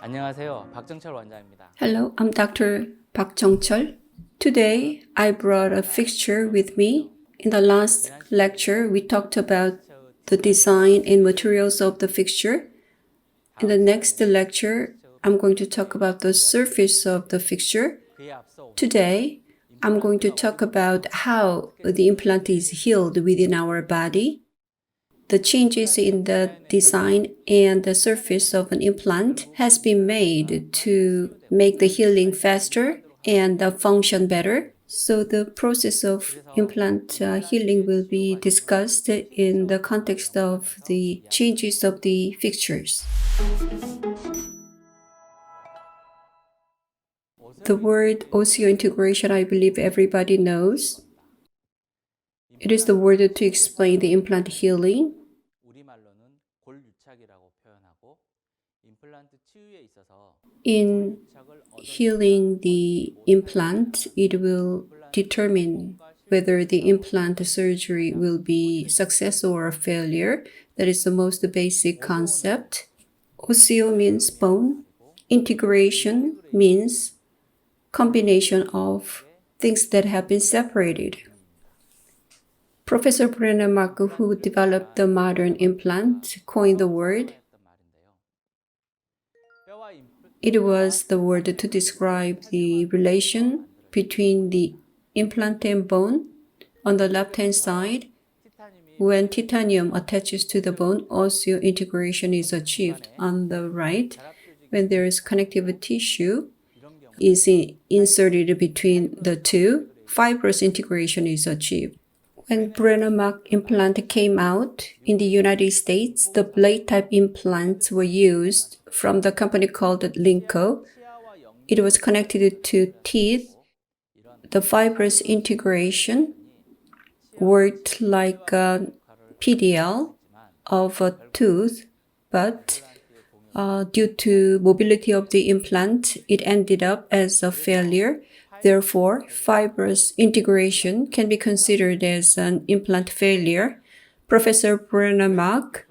안녕하세요. 박정철 원장입니다. Hello, I'm Dr. Park Jong-chul. Today, I brought a fixture with me. In the last lecture, we talked about the design and materials of the fixture. In the next lecture, I'm going to talk about the surface of the fixture. Today, I'm going to talk about how the implant is healed within our body. The changes in the design and the surface of an implant has been made to make the healing faster and the function better. So the process of implant healing will be discussed in the context of the changes of the fixtures. The word osseointegration, I believe everybody knows. It is the word to explain the implant healing. In healing the implant, it will determine whether the implant surgery will be success or a failure. That is the most basic concept. Osseo means bone. Integration means combination of things that have been separated. Professor Brenner-Mark, who developed the modern implant, coined the word. It was the word to describe the relation between the implant and bone. On the left-hand side, when titanium attaches to the bone, osseointegration is achieved. On the right, when there is connective tissue is inserted between the two, fibrous integration is achieved. When Brenner-Mark implant came out in the United States, the blade-type implants were used from the company called Linco. It was connected to teeth. The fibrous integration worked like a PDL of a tooth, but due to mobility of the implant, it ended up as a failure. Therefore, fibrous integration can be considered as an implant failure. Professor Brenner-Mark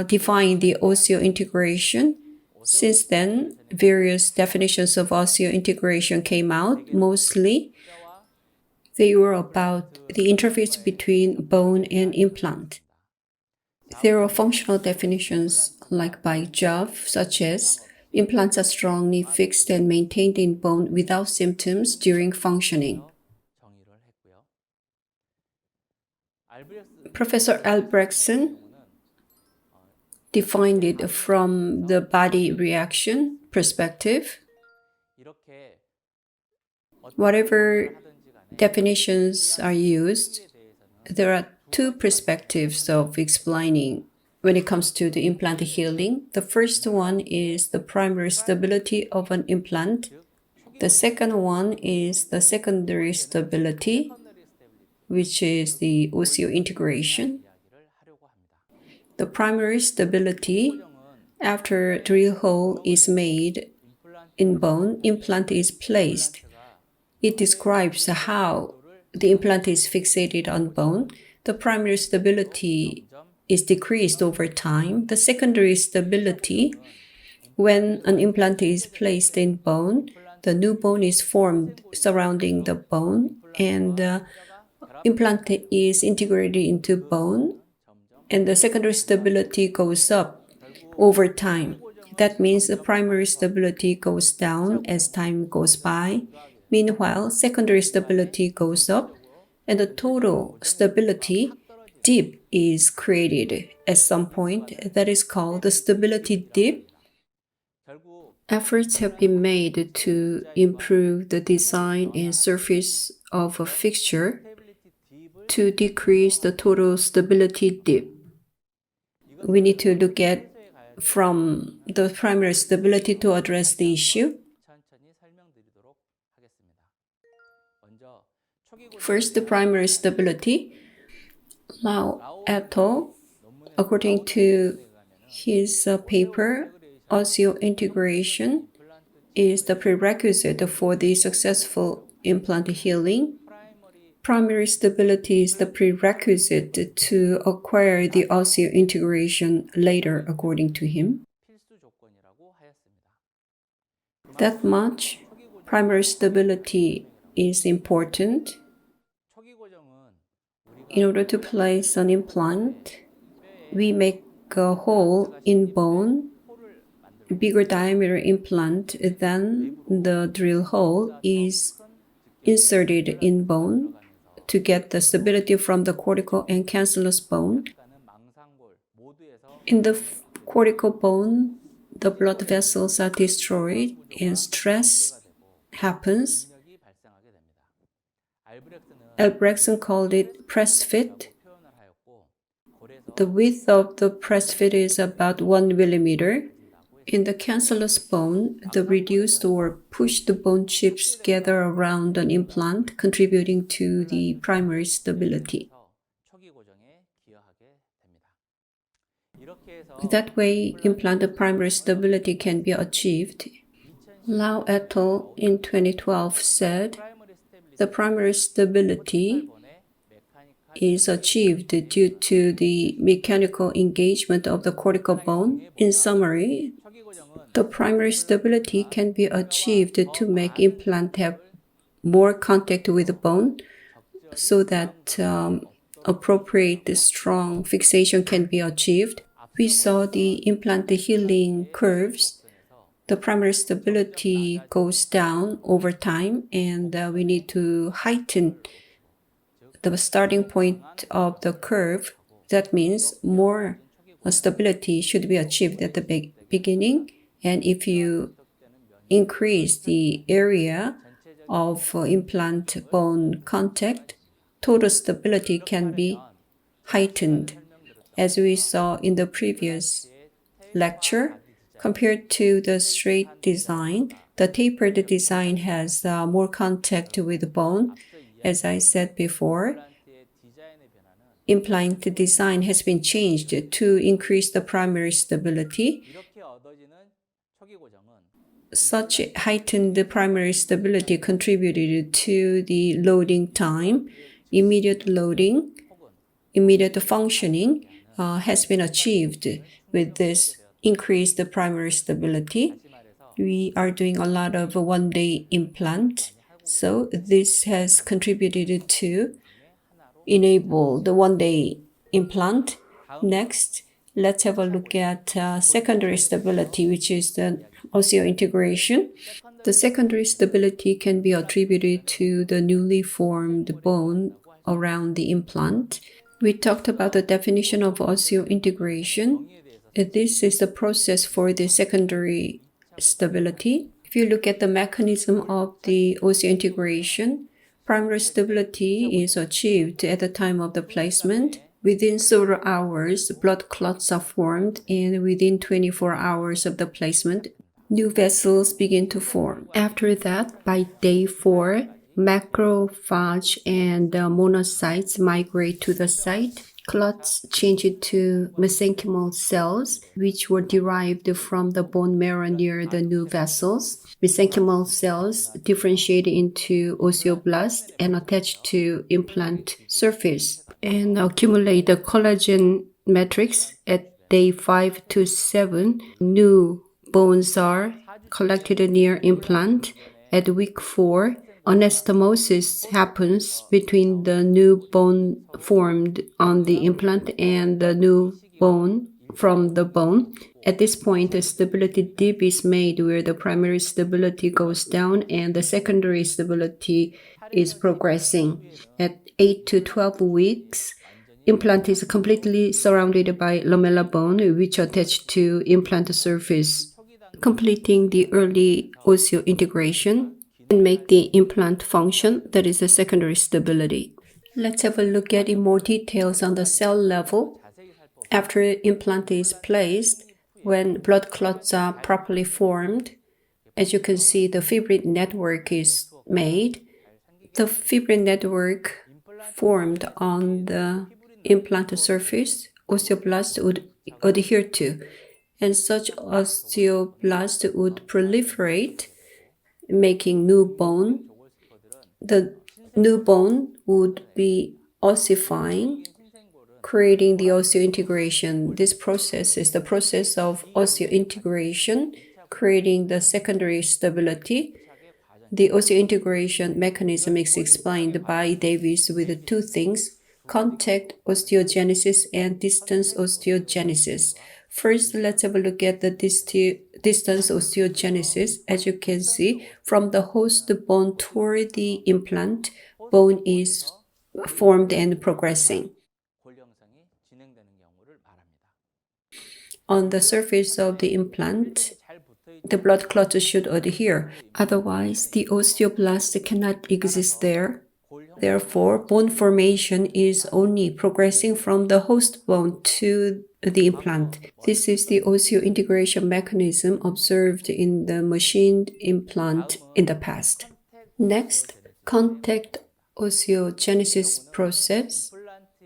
defined the osseointegration. Since then, various definitions of osseointegration came out. Mostly, they were about the interface between bone and implant. There are functional definitions like by job, such as implants are strongly fixed and maintained in bone without symptoms during functioning. Professor Albrechtsen defined it from the body reaction perspective. Whatever definitions are used, there are two perspectives of explaining when it comes to the implant healing. The first one is the primary stability of an implant. The second one is the secondary stability, which is the osseointegration. The primary stability, after a drill hole is made in bone, implant is placed. It describes how the implant is fixated on bone. The primary stability is decreased over time. The secondary stability, when an implant is placed in bone, the new bone is formed surrounding the bone, and the implant is integrated into bone, and the secondary stability goes up over time. That means the primary stability goes down as time goes by. Meanwhile, secondary stability goes up, and the total stability dip is created at some point that is called the stability dip. Efforts have been made to improve the design and surface of a fixture to decrease the total stability dip. We need to look at from the primary stability to address the issue. First, the primary stability. Lau et al., according to his paper, osseointegration is the prerequisite for the successful implant healing. Primary stability is the prerequisite to acquire the osseointegration later, according to him. That much primary stability is important. In order to place an implant, we make a hole in bone, bigger diameter implant than the drill hole is inserted in bone to get the stability from the cortical and cancellous bone. In the cortical bone, the blood vessels are destroyed and stress happens. Albrechtsen called it press fit. The width of the press fit is about 1 millimeter. In the cancellous bone, the reduced or pushed bone chips gather around an implant, contributing to the primary stability. That way, implant primary stability can be achieved. Lau et al. In 2012 said the primary stability is achieved due to the mechanical engagement of the cortical bone. In summary, the primary stability can be achieved to make implant have more contact with the bone so that appropriate strong fixation can be achieved. We saw the implant healing curves. The primary stability goes down over time, and we need to heighten the starting point of the curve. That means more stability should be achieved at the beginning, and if you increase the area of implant bone contact, total stability can be heightened. As we saw in the previous lecture, compared to the straight design, the tapered design has more contact with the bone. As I said before, implant design has been changed to increase the primary stability. Such heightened primary stability contributed to the loading time. Immediate loading, immediate functioning has been achieved with this increased primary stability. We are doing a lot of one-day implant, so this has contributed to enable the one-day implant. Next, let's have a look at secondary stability, which is the osseointegration. The secondary stability can be attributed to the newly formed bone around the implant. We talked about the definition of osseointegration. This is the process for the secondary stability. If you look at the mechanism of the osseointegration, primary stability is achieved at the time of the placement. Within several hours, blood clots are formed, and within 24 hours of the placement, new vessels begin to form. After that, by day 4, macrophage and monocytes migrate to the site. Clots change to mesenchymal cells, which were derived from the bone marrow near the new vessels. Mesenchymal cells differentiate into osteoblasts and attach to implant surface and accumulate the collagen matrix. At day 5 to 7, new bones are collected near implant. At week 4, anastomosis happens between the new bone formed on the implant and the new bone from the bone. At this point, a stability dip is made where the primary stability goes down and the secondary stability is progressing. At 8 to 12 weeks, implant is completely surrounded by lamella bone, which attach to implant surface, completing the early osseointegration and make the implant function, that is the secondary stability. Let's have a look at in more details on the cell level. After implant is placed, when blood clots are properly formed, as you can see, the fibrin network is made. The fibrin network formed on the implant surface, osteoblasts would adhere to, and such osteoblasts would proliferate, making new bone. The new bone would be ossifying, creating the osseointegration. This process is the process of osseointegration. creating the secondary stability. The osseointegration mechanism is explained by Davis with two things: contact osteogenesis and distance osteogenesis. First, let's have a look at the distance osteogenesis. As you can see, from the host bone toward the implant, bone is formed and progressing. On the surface of the implant, the blood clots should adhere. Otherwise, the osteoblast cannot exist there. Therefore, bone formation is only progressing from the host bone to the implant. This is the osseointegration mechanism observed in the machined implant in the past. Next, contact osteogenesis process.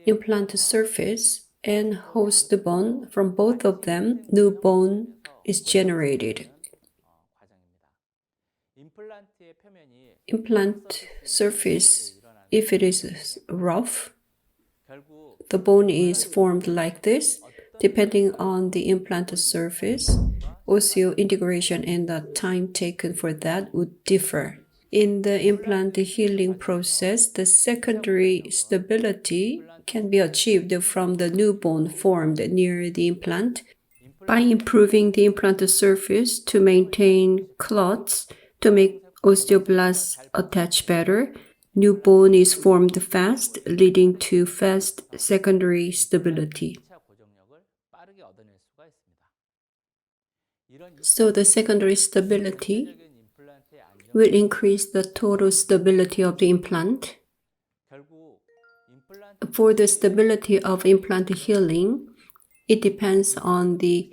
Implant surface and host bone, from both of them, new bone is generated. Implant surface, if it is rough, the bone is formed like this. Depending on the implant surface, osseointegration and the time taken for that would differ. In the implant healing process, the secondary stability can be achieved from the new bone formed near the implant by improving the implant surface to maintain clots, to make osteoblasts attach better. New bone is formed fast, leading to fast secondary stability. So the secondary stability will increase the total stability of the implant. For the stability of implant healing, it depends on the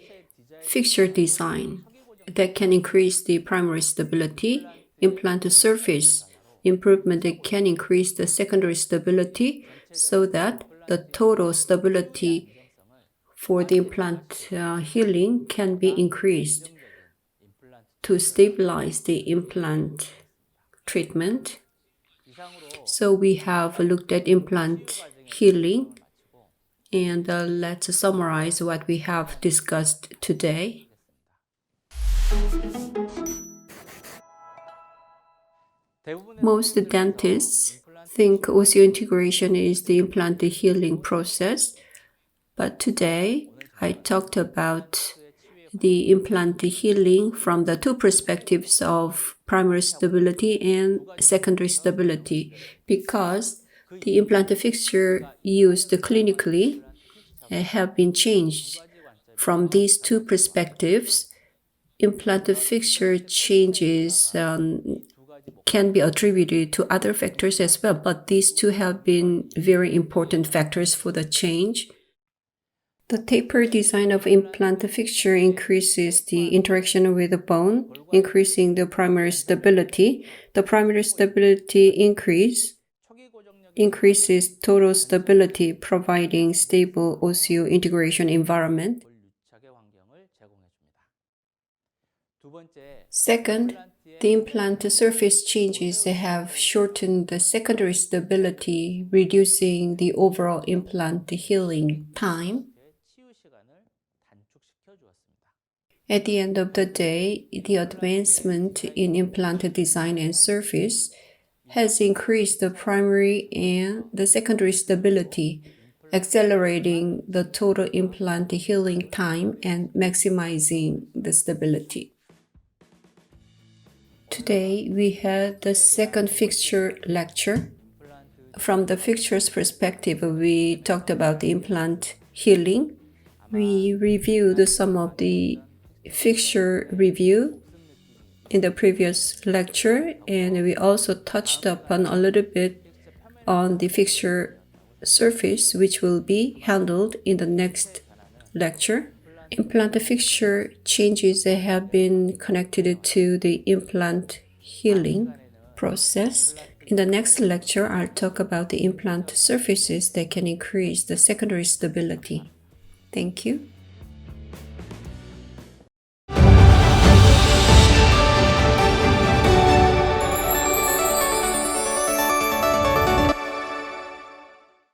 fixture design that can increase the primary stability. Implant surface improvement can increase the secondary stability so that the total stability for the implant healing can be increased to stabilize the implant treatment. So we have looked at implant healing, and let's summarize what we have discussed today. Most dentists think osseointegration is the implant healing process, but today I talked about the implant healing from the two perspectives of primary stability and secondary stability, because the implant fixture used clinically have been changed. From these two perspectives, implant fixture changes can be attributed to other factors as well, but these two have been very important factors for the change. The taper design of implant fixture increases the interaction with the bone, increasing the primary stability. The primary stability increases total stability, providing stable osseointegration environment. Second, the implant surface changes have shortened the secondary stability, reducing the overall implant healing time. At the end of the day, the advancement in implant design and surface has increased the primary and the secondary stability, accelerating the total implant healing time and maximizing the stability. Today, we had the second fixture lecture. From the fixture's perspective, we talked about the implant healing. We reviewed some of the fixture review in the previous lecture, and we also touched upon a little bit on the fixture surface, which will be handled in the next lecture. Implant fixture changes have been connected to the implant healing process. In the next lecture, I'll talk about the implant surfaces that can increase the secondary stability. Thank you.